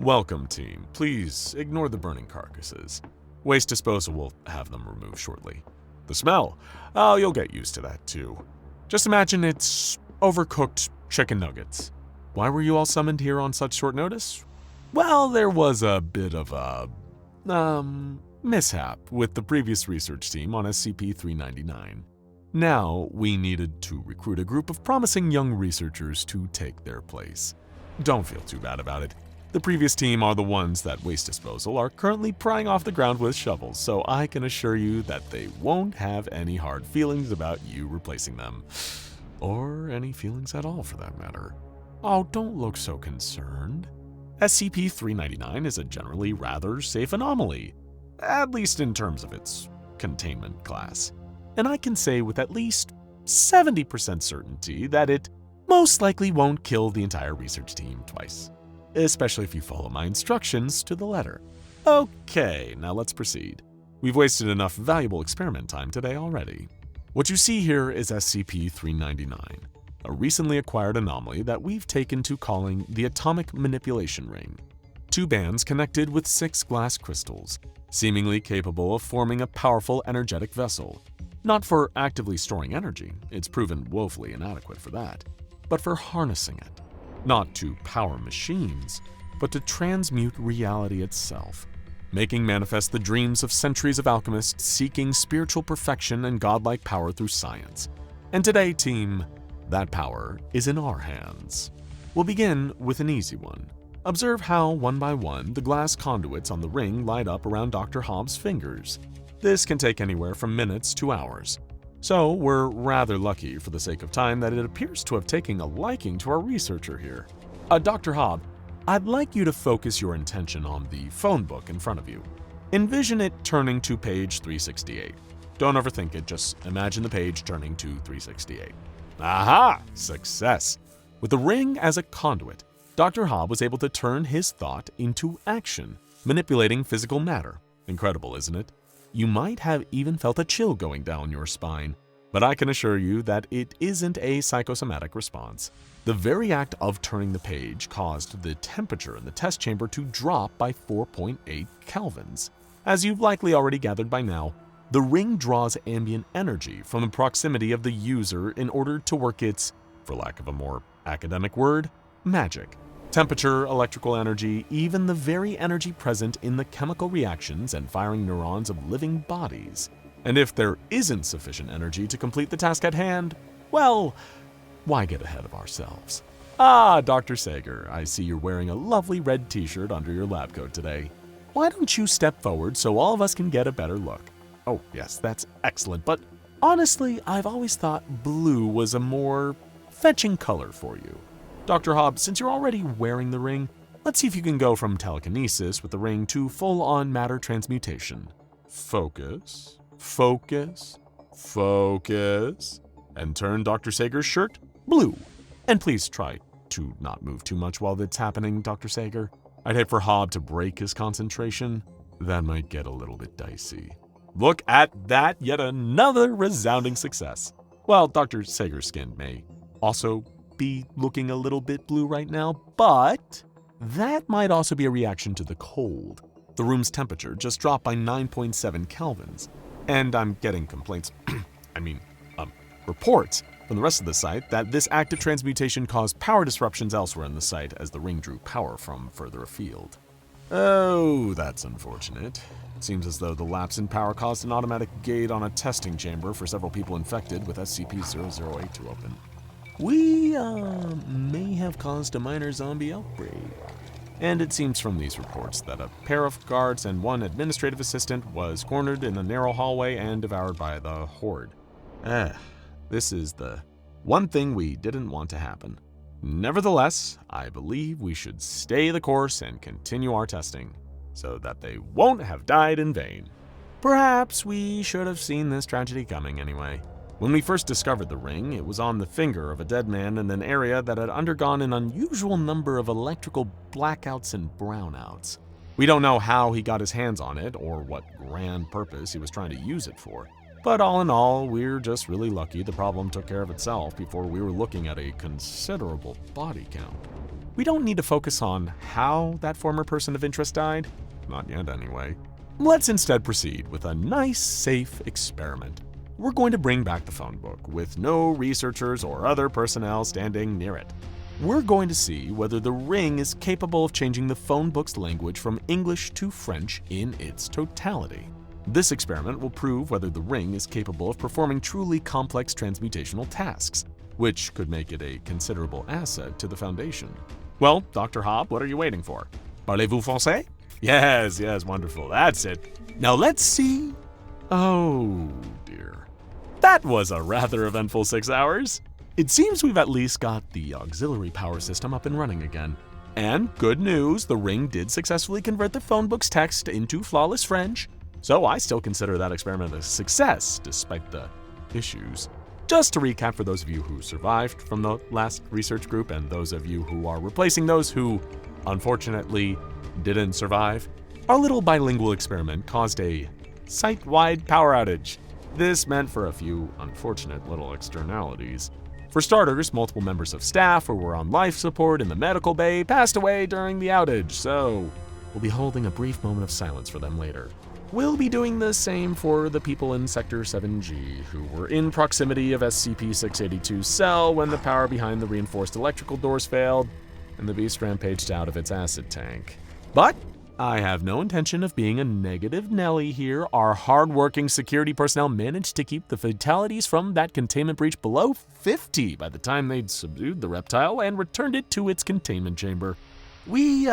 Welcome, team. Please ignore the burning carcasses. Waste disposal will have them removed shortly. The smell? Oh, you'll get used to that too. Just imagine it's overcooked chicken nuggets. Why were you all summoned here on such short notice? Well, there was a bit of a, mishap with the previous research team on SCP-399. Now, we needed to recruit a group of promising young researchers to take their place. Don't feel too bad about it. The previous team are the ones that Waste Disposal are currently prying off the ground with shovels, so I can assure you that they won't have any hard feelings about you replacing them. Or any feelings at all, for that matter. Oh, don't look so concerned. SCP-399 is a generally rather safe anomaly, at least in terms of its containment class. And I can say with at least 70% certainty that it most likely won't kill the entire research team twice. Especially if you follow my instructions to the letter. Okay, now let's proceed. We've wasted enough valuable experiment time today already. What you see here is SCP-399, a recently acquired anomaly that we've taken to calling the Atomic Manipulation Ring. 2 bands connected with 6 glass crystals, seemingly capable of forming a powerful energetic vessel. Not for actively storing energy, it's proven woefully inadequate for that, but for harnessing it. Not to power machines, but to transmute reality itself, making manifest the dreams of centuries of alchemists seeking spiritual perfection and godlike power through science. And today, team, that power is in our hands. We'll begin with an easy one. Observe how, one by one, the glass conduits on the ring light up around Dr. Hobbs' fingers. This can take anywhere from minutes to hours. So, we're rather lucky for the sake of time that it appears to have taken a liking to our researcher here. Dr. Hobb, I'd like you to focus your attention on the phone book in front of you. Envision it turning to page 368. Don't overthink it, just imagine the page turning to 368. Aha! Success! With the ring as a conduit, Dr. Hobb was able to turn his thought into action, manipulating physical matter. Incredible, isn't it? You might have even felt a chill going down your spine, but I can assure you that it isn't a psychosomatic response. The very act of turning the page caused the temperature in the test chamber to drop by 4.8 kelvins. As you've likely already gathered by now, the ring draws ambient energy from the proximity of the user in order to work its, for lack of a more academic word, magic. Temperature, electrical energy, even the very energy present in the chemical reactions and firing neurons of living bodies. And if there isn't sufficient energy to complete the task at hand, well, why get ahead of ourselves? Dr. Sager, I see you're wearing a lovely red t-shirt under your lab coat today. Why don't you step forward so all of us can get a better look? Oh, yes, that's excellent, but honestly, I've always thought blue was a more fetching color for you. Dr. Hobb, since you're already wearing the ring, let's see if you can go from telekinesis with the ring to full-on matter transmutation. Focus, focus, focus, and turn Dr. Sager's shirt blue. And please try to not move too much while that's happening, Dr. Sager. I'd hate for Hobb to break his concentration. That might get a little bit dicey. Look at that, yet another resounding success. Well, Dr. Sager's skin may also be looking a little bit blue right now, but that might also be a reaction to the cold. The room's temperature just dropped by 9.7 kelvins, and I'm getting complaints, reports from the rest of the site that this active transmutation caused power disruptions elsewhere in the site as the ring drew power from further afield. Oh, that's unfortunate. It seems as though the lapse in power caused an automatic gate on a testing chamber for several people infected with SCP-008 to open. We may have caused a minor zombie outbreak. And it seems from these reports that a pair of guards and 1 administrative assistant was cornered in a narrow hallway and devoured by the horde. This is the one thing we didn't want to happen. Nevertheless, I believe we should stay the course and continue our testing, so that they won't have died in vain. Perhaps we should have seen this tragedy coming anyway. When we first discovered the ring, it was on the finger of a dead man in an area that had undergone an unusual number of electrical blackouts and brownouts. We don't know how he got his hands on it or what grand purpose he was trying to use it for. But all in all, we're just really lucky the problem took care of itself before we were looking at a considerable body count. We don't need to focus on how that former person of interest died. Not yet, anyway. Let's instead proceed with a nice, safe experiment. We're going to bring back the phone book with no researchers or other personnel standing near it. We're going to see whether the ring is capable of changing the phone book's language from English to French in its totality. This experiment will prove whether the ring is capable of performing truly complex transmutational tasks, which could make it a considerable asset to the Foundation. Well, Dr. Hobb, what are you waiting for? Parlez-vous français? Yes, wonderful, that's it. Now let's see. Oh dear. That was a rather eventful 6 hours. It seems we've at least got the auxiliary power system up and running again. And good news, the ring did successfully convert the phone book's text into flawless French. So I still consider that experiment a success, despite the issues. Just to recap for those of you who survived from the last research group and those of you who are replacing those who, unfortunately, didn't survive, our little bilingual experiment caused a site-wide power outage. This meant for a few unfortunate little externalities. For starters, multiple members of staff who were on life support in the medical bay passed away during the outage, so we'll be holding a brief moment of silence for them later. We'll be doing the same for the people in Sector 7G who were in proximity of SCP-682's cell when the power behind the reinforced electrical doors failed and the beast rampaged out of its acid tank. But I have no intention of being a negative Nelly here. Our hardworking security personnel managed to keep the fatalities from that containment breach below 50 by the time they'd subdued the reptile and returned it to its containment chamber. We,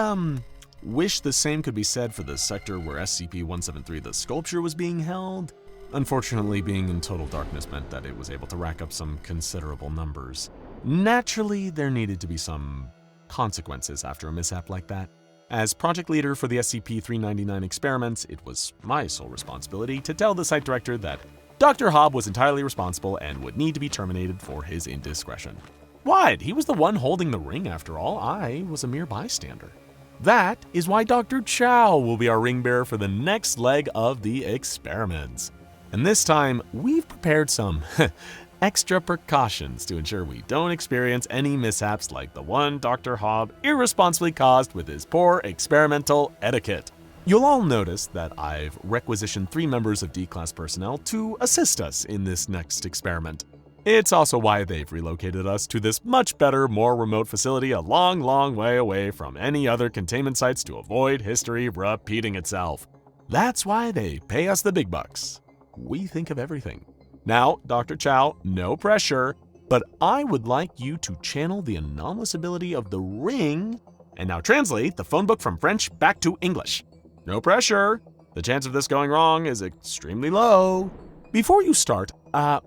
wish the same could be said for the sector where SCP-173 the sculpture was being held. Unfortunately, being in total darkness meant that it was able to rack up some considerable numbers. Naturally, there needed to be some consequences after a mishap like that. As project leader for the SCP-399 experiments, it was my sole responsibility to tell the site director that Dr. Hobb was entirely responsible and would need to be terminated for his indiscretion. What? He was the one holding the ring after all. I was a mere bystander. That is why Dr. Chow will be our ring bearer for the next leg of the experiments. And this time, we've prepared some extra precautions to ensure we don't experience any mishaps like the one Dr. Hobb irresponsibly caused with his poor experimental etiquette. You'll all notice that I've requisitioned 3 members of D-Class personnel to assist us in this next experiment. It's also why they've relocated us to this much better, more remote facility a long, long way away from any other containment sites to avoid history repeating itself. That's why they pay us the big bucks. We think of everything. Now, Dr. Chow, no pressure, but I would like you to channel the anomalous ability of the ring and now translate the phone book from French back to English. No pressure. The chance of this going wrong is extremely low. Before you start,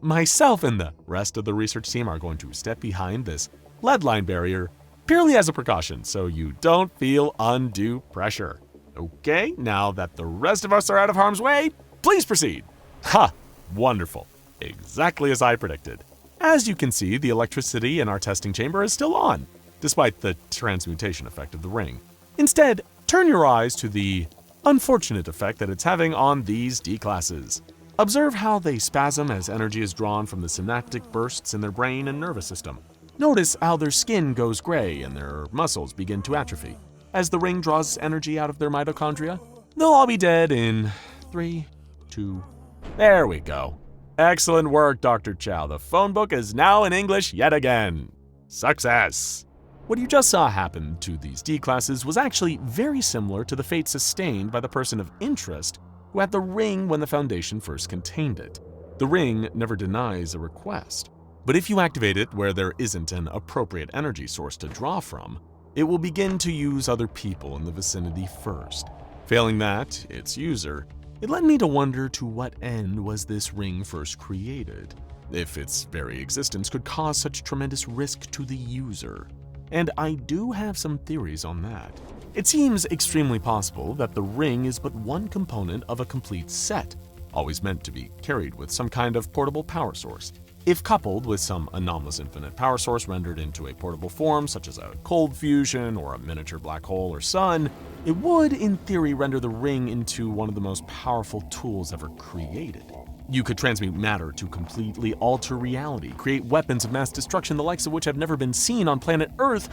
myself and the rest of the research team are going to step behind this lead line barrier purely as a precaution so you don't feel undue pressure. Okay, now that the rest of us are out of harm's way, please proceed. Ha! Wonderful. Exactly as I predicted. As you can see, the electricity in our testing chamber is still on, despite the transmutation effect of the ring. Instead, turn your eyes to the unfortunate effect that it's having on these D-classes. Observe how they spasm as energy is drawn from the synaptic bursts in their brain and nervous system. Notice how their skin goes gray and their muscles begin to atrophy. As the ring draws energy out of their mitochondria, they'll all be dead in 3, 2, there we go. Excellent work, Dr. Chow. The phone book is now in English yet again. Success! What you just saw happen to these D-classes was actually very similar to the fate sustained by the person of interest who had the ring when the Foundation first contained it. The ring never denies a request, but if you activate it where there isn't an appropriate energy source to draw from, it will begin to use other people in the vicinity first. Failing that, its user, it led me to wonder to what end was this ring first created, if its very existence could cause such tremendous risk to the user. And I do have some theories on that. It seems extremely possible that the ring is but one component of a complete set, always meant to be carried with some kind of portable power source. If coupled with some anomalous infinite power source rendered into a portable form, such as a cold fusion or a miniature black hole or sun, it would, in theory, render the ring into one of the most powerful tools ever created. You could transmute matter to completely alter reality, create weapons of mass destruction the likes of which have never been seen on planet Earth,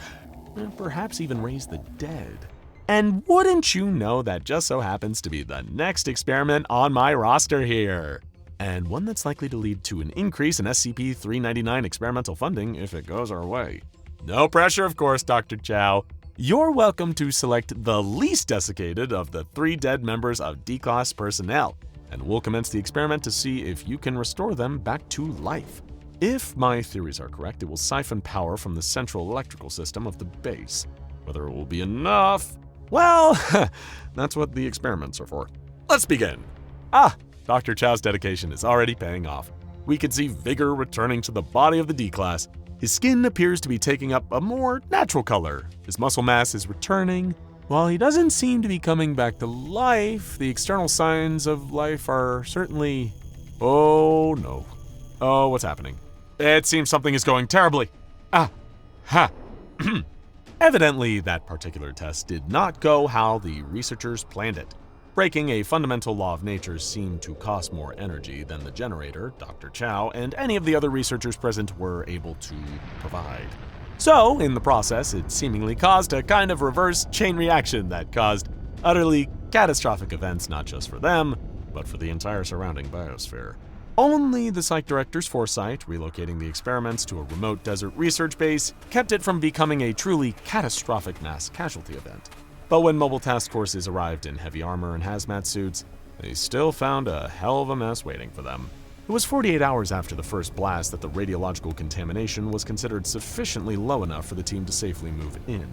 and perhaps even raise the dead. And wouldn't you know that just so happens to be the next experiment on my roster here? And one that's likely to lead to an increase in SCP-399 experimental funding if it goes our way. No pressure, of course, Dr. Chow. You're welcome to select the least desiccated of the 3 dead members of D-Class personnel, and we'll commence the experiment to see if you can restore them back to life. If my theories are correct, it will siphon power from the central electrical system of the base. Whether it will be enough, well, that's what the experiments are for. Let's begin. Dr. Chow's dedication is already paying off. We can see vigor returning to the body of the D-Class. His skin appears to be taking up a more natural color. His muscle mass is returning. While he doesn't seem to be coming back to life, the external signs of life are certainly... Oh no. Oh, what's happening? It seems something is going terribly. Evidently, that particular test did not go how the researchers planned it. Breaking a fundamental law of nature seemed to cost more energy than the generator, Dr. Chow, and any of the other researchers present were able to provide. So, in the process, it seemingly caused a kind of reverse chain reaction that caused utterly catastrophic events not just for them, but for the entire surrounding biosphere. Only the Psych Director's foresight, relocating the experiments to a remote desert research base, kept it from becoming a truly catastrophic mass casualty event. But when mobile task forces arrived in heavy armor and hazmat suits, they still found a hell of a mess waiting for them. It was 48 hours after the first blast that the radiological contamination was considered sufficiently low enough for the team to safely move in.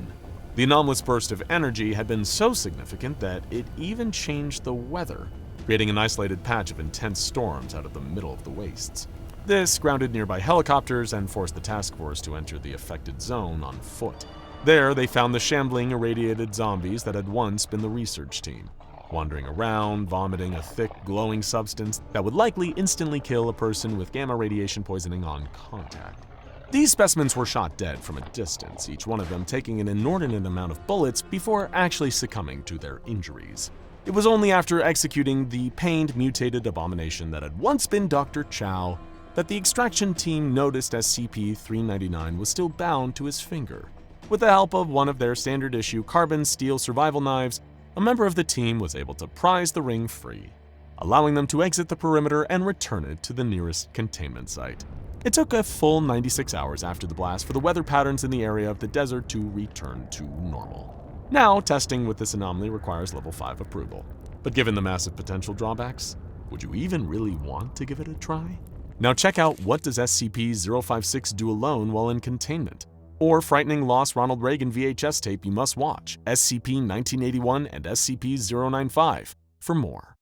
The anomalous burst of energy had been so significant that it even changed the weather, creating an isolated patch of intense storms out of the middle of the wastes. This grounded nearby helicopters and forced the task force to enter the affected zone on foot. There, they found the shambling, irradiated zombies that had once been the research team, wandering around, vomiting a thick, glowing substance that would likely instantly kill a person with gamma radiation poisoning on contact. These specimens were shot dead from a distance, each one of them taking an inordinate amount of bullets before actually succumbing to their injuries. It was only after executing the pained, mutated abomination that had once been Dr. Chow that the extraction team noticed SCP-399 was still bound to his finger. With the help of one of their standard-issue carbon steel survival knives, a member of the team was able to prise the ring free, allowing them to exit the perimeter and return it to the nearest containment site. It took a full 96 hours after the blast for the weather patterns in the area of the desert to return to normal. Now, testing with this anomaly requires level 5 approval. But given the massive potential drawbacks, would you even really want to give it a try? Now check out What Does SCP-056 Do Alone While in Containment? Or frightening lost Ronald Reagan VHS tape you must watch, SCP-1981 and SCP-095, for more.